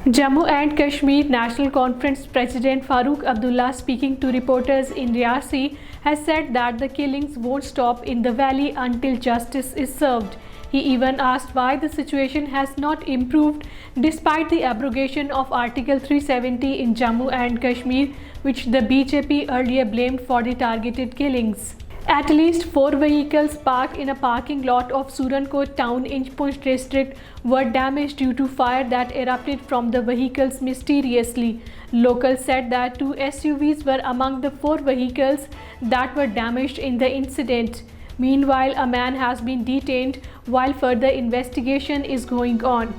Jammu and Kashmir National Conference President Farooq Abdullah, speaking to reporters in Reasi, has said that the killings won't stop in the valley until justice is served. He even asked why the situation has not improved despite the abrogation of Article 370 in Jammu and Kashmir, which the BJP earlier blamed for the targeted killings. At least 4 vehicles parked in a parking lot of Srinagar town in Poonch district were damaged due to fire that erupted from the vehicles mysteriously. Locals said that 2 SUVs were among the 4 vehicles that were damaged in the incident. Meanwhile, a man has been detained while further investigation is going on.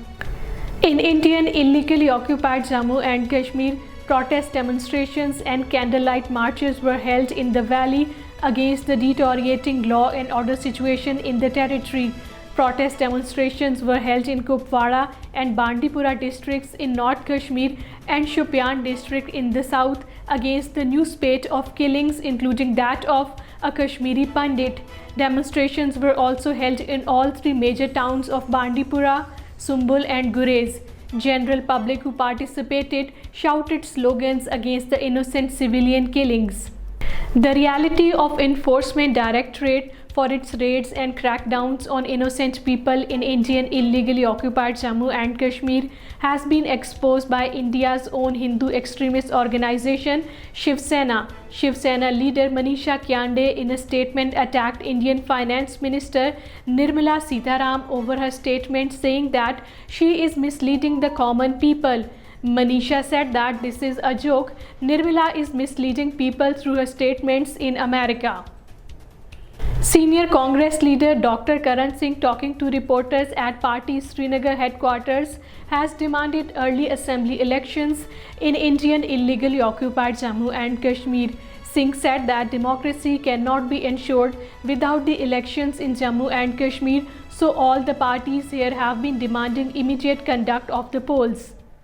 In Indian illegally occupied Jammu and Kashmir, protest demonstrations and candlelight marches were held in the valley against the deteriorating law and order situation in the territory. Protest demonstrations were held in Kupwara and Bandipora districts in North Kashmir and Shopian district in the south against the new spate of killings, including that of a Kashmiri Pandit. Demonstrations were also held in all 3 major towns of Bandipora, Sumbul and Gurez. General public who participated shouted slogans against the innocent civilian killings. The Reality of Enforcement Directorate, for its raids and crackdowns on innocent people in Indian illegally occupied Jammu and Kashmir, has been exposed by India's own Hindu extremist organization Shiv Sena. Shiv Sena leader Manisha Kyande, in a statement, attacked Indian Finance Minister Nirmala Sitharam over her statement, saying that she is misleading the common people. Manisha said that this is a joke. Nirmala is misleading people through her statements in America. Senior Congress leader Dr. Karan Singh, talking to reporters at party's Srinagar headquarters, has demanded early assembly elections in Indian illegally occupied Jammu and Kashmir. Singh said that democracy cannot be ensured without the elections in Jammu and Kashmir, so all the parties here have been demanding immediate conduct of the polls.